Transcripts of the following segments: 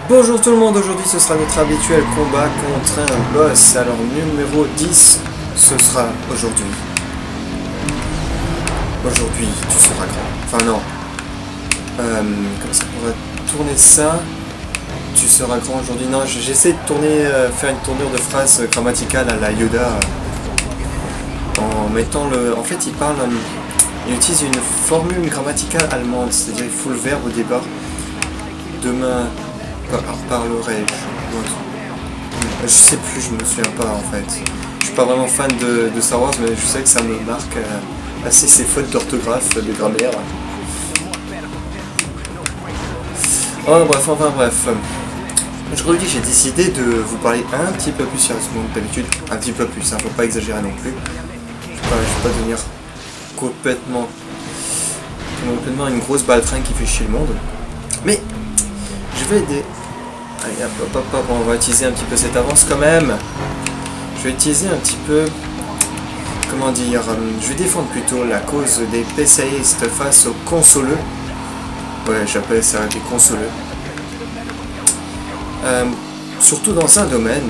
Bonjour tout le monde, aujourd'hui ce sera notre habituel combat contre un boss. Alors numéro 10, ce sera aujourd'hui. Aujourd'hui, tu seras grand. Enfin non. Comme ça on va tourner ça. Tu seras grand aujourd'hui. Non, j'essaie de tourner, faire une tournure de phrase grammaticale à la Yoda. En mettant le... En fait il parle... il utilise une formule grammaticale allemande, c'est-à-dire il fout le verbe au départ. Demain... parlerai-je? Je sais plus, je me souviens pas en fait. Je suis pas vraiment fan de Star Wars, mais je sais que ça me marque assez ces fautes d'orthographe, de grammaire. Oh bref, enfin bref. Je redis, j'ai décidé de vous parler un petit peu plus sérieusement que d'habitude. Un petit peu plus, hein, faut pas exagérer non plus. Je vais pas devenir complètement une grosse baltringue qui fait chier le monde. Mais je vais aider. Allez hop, on va utiliser un petit peu cette avance quand même. Je vais utiliser un petit peu... Comment dire, je vais défendre plutôt la cause des PCistes face aux consoleux. Ouais, j'appelle ça des consoleux. Surtout dans un domaine,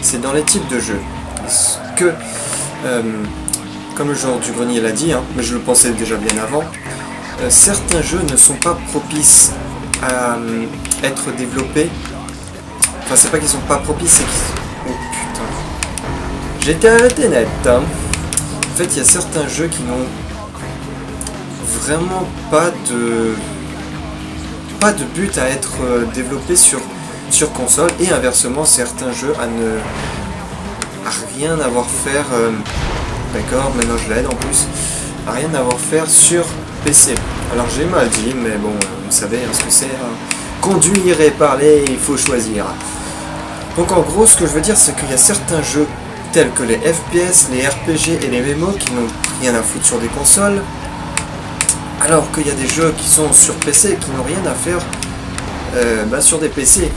c'est dans les types de jeux. Parce que, comme le genre du grenier l'a dit, hein, mais je le pensais déjà bien avant, certains jeux ne sont pas propices à être développés. Enfin, c'est pas qu'ils sont pas propices, c'est qu'ils... Oh putain. J'ai été arrêté net. Hein. En fait, il y a certains jeux qui n'ont vraiment pas de but à être développés sur console, et inversement, certains jeux à rien avoir faire... D'accord, maintenant je l'aide en plus. À rien avoir faire sur PC. Alors j'ai mal dit, mais bon, vous savez hein, ce que c'est. Hein. Conduire et parler, il faut choisir. Donc en gros, ce que je veux dire, c'est qu'il y a certains jeux tels que les FPS, les RPG et les MMO qui n'ont rien à foutre sur des consoles, alors qu'il y a des jeux qui sont sur PC qui n'ont rien à faire sur des PC.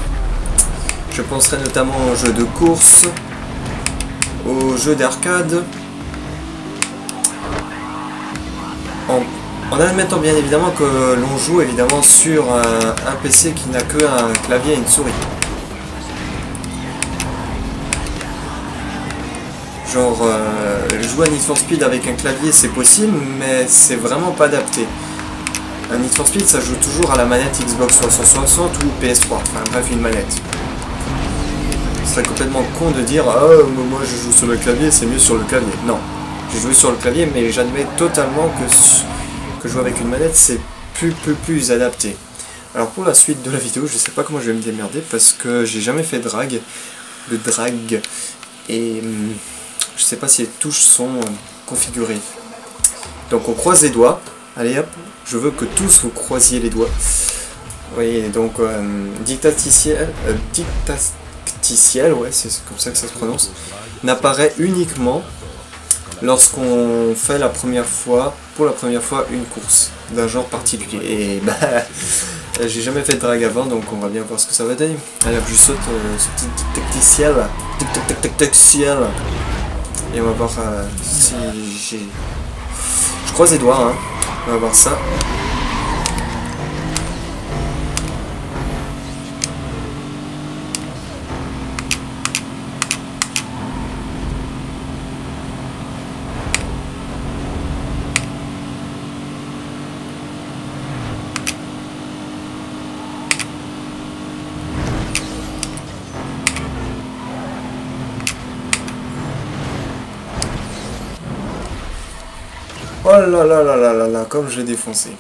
Je penserai notamment aux jeux de course, aux jeux d'arcade, en admettant bien évidemment que l'on joue évidemment sur un PC qui n'a que un clavier et une souris. Genre, jouer à Need for Speed avec un clavier c'est possible, mais c'est vraiment pas adapté. Un Need for Speed ça joue toujours à la manette Xbox 360 ou PS3, enfin bref une manette. Ce serait complètement con de dire « Oh, moi je joue sur le clavier, c'est mieux sur le clavier ». Non, j'ai joué sur le clavier, mais j'admets totalement que jouer avec une manette c'est plus adapté. Alors pour la suite de la vidéo, je sais pas comment je vais me démerder parce que j'ai jamais fait de drag, et je sais pas si les touches sont configurées. Donc on croise les doigts. Allez hop, je veux que tous vous croisiez les doigts. Vous voyez, donc dictaticiel, ouais, c'est comme ça que ça se prononce, n'apparaît uniquement lorsqu'on fait pour la première fois une course d'un genre particulier. Et bah, j'ai jamais fait de drag avant, donc on va bien voir ce que ça va donner. Allez hop, je saute ce petit tacticiel, et on va voir si j'ai... Je croise les doigts, hein. On va voir ça. Oh là là là là là là, comme je l'ai défoncé.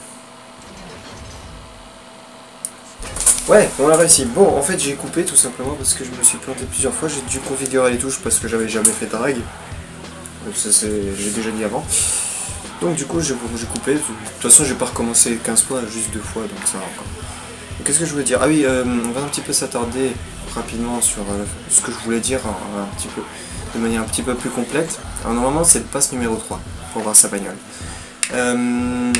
Ouais, on l'a réussi. Bon, en fait, j'ai coupé tout simplement parce que je me suis planté plusieurs fois. J'ai dû configurer les touches parce que j'avais jamais fait de drag. J'ai déjà dit avant. Donc du coup, j'ai coupé. De toute façon, j'ai pas recommencé 15 fois, juste 2 fois, donc ça va encore. Qu'est-ce que je voulais dire? Ah oui, on va un petit peu s'attarder rapidement sur ce que je voulais dire, un petit peu, de manière un petit peu plus complète. Alors normalement, c'est le pass numéro 3. Pour voir sa bagnole. Donc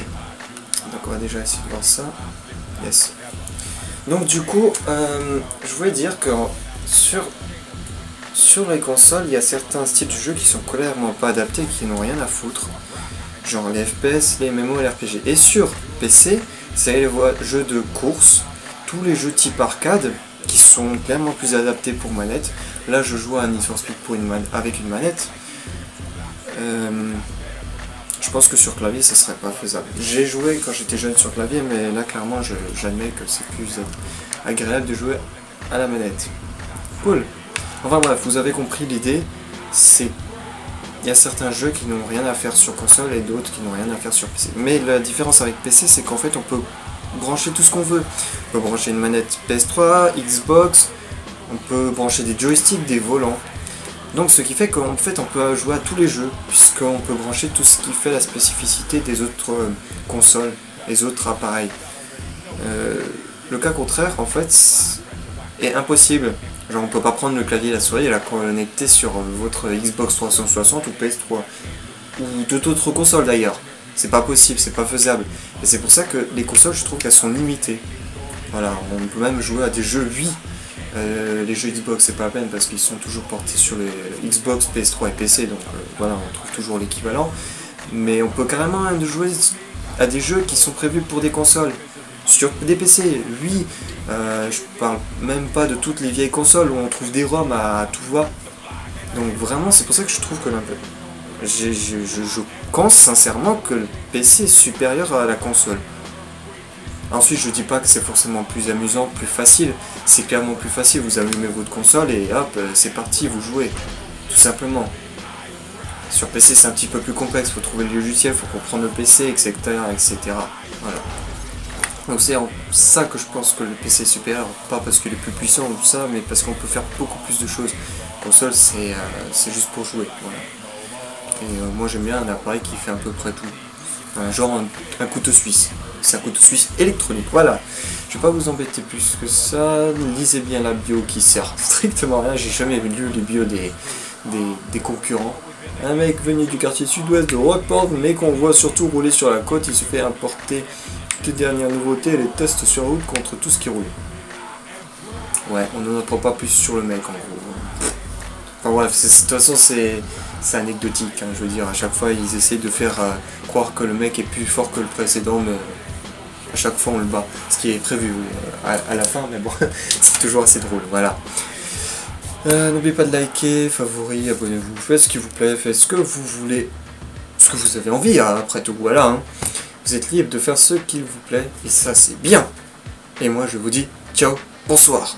on va déjà essayer de voir ça. Yes. Donc du coup, je voulais dire que sur les consoles, il y a certains styles de jeux qui sont clairement pas adaptés, qui n'ont rien à foutre. Genre les FPS, les MMO et les RPG. Et sur PC, c'est les jeux de course, tous les jeux type arcade qui sont clairement plus adaptés pour manette. Là je joue à Need for Speed avec une manette. Je pense que sur clavier ça serait pas faisable. J'ai joué quand j'étais jeune sur clavier, mais là clairement j'admets que c'est plus agréable de jouer à la manette. Cool. Enfin bref, vous avez compris l'idée. Il y a certains jeux qui n'ont rien à faire sur console et d'autres qui n'ont rien à faire sur PC. Mais la différence avec PC, c'est qu'en fait on peut brancher tout ce qu'on veut. On peut brancher une manette PS3, Xbox, on peut brancher des joysticks, des volants. Donc ce qui fait qu'en fait on peut jouer à tous les jeux, puisqu'on peut brancher tout ce qui fait la spécificité des autres consoles, les autres appareils. Le cas contraire en fait est impossible. Genre on peut pas prendre le clavier et la souris et la connecter sur votre Xbox 360 ou PS3. Ou toute autre console d'ailleurs. C'est pas possible, c'est pas faisable. Et c'est pour ça que les consoles, je trouve qu'elles sont limitées. Voilà, on peut même jouer à des jeux, oui. Les jeux Xbox, c'est pas la peine parce qu'ils sont toujours portés sur les Xbox, PS3 et PC. Donc voilà, on trouve toujours l'équivalent. Mais on peut carrément même jouer à des jeux qui sont prévus pour des consoles. Sur des PC, oui. Je parle même pas de toutes les vieilles consoles où on trouve des ROM à tout va. Donc vraiment, c'est pour ça que je trouve que je pense sincèrement que le PC est supérieur à la console. Ensuite, je dis pas que c'est forcément plus amusant, plus facile. C'est clairement plus facile. Vous allumez votre console et hop, c'est parti, vous jouez. Tout simplement. Sur PC, c'est un petit peu plus complexe. Il faut trouver le logiciel, il faut comprendre le PC, etc., etc. Voilà. Donc c'est en ça que je pense que le PC est supérieur, pas parce qu'il est plus puissant ou tout ça, mais parce qu'on peut faire beaucoup plus de choses. Console, c'est juste pour jouer, voilà. Et moi j'aime bien un appareil qui fait à peu près tout. Genre un couteau suisse. C'est un couteau suisse électronique, voilà. Je vais pas vous embêter plus que ça. Lisez bien la bio qui sert strictement à rien. J'ai jamais lu les bios des concurrents. Un mec venu du quartier sud-ouest de Rockport, mais qu'on voit surtout rouler sur la côte, il se fait importer les dernières nouveautés et les tests sur route contre tout ce qui roule. Ouais, on n'en apprend pas plus sur le mec en gros. Enfin bref, de toute façon c'est anecdotique, hein, je veux dire, à chaque fois ils essayent de faire croire que le mec est plus fort que le précédent, mais à chaque fois on le bat, ce qui est prévu à la fin, mais bon, c'est toujours assez drôle, voilà. N'oubliez pas de liker, favori, abonnez-vous, faites ce qui vous plaît, faites ce que vous voulez, ce que vous avez envie, hein, après tout, voilà. Hein. Vous êtes libre de faire ce qu'il vous plaît, et ça c'est bien. Et moi je vous dis ciao, bonsoir.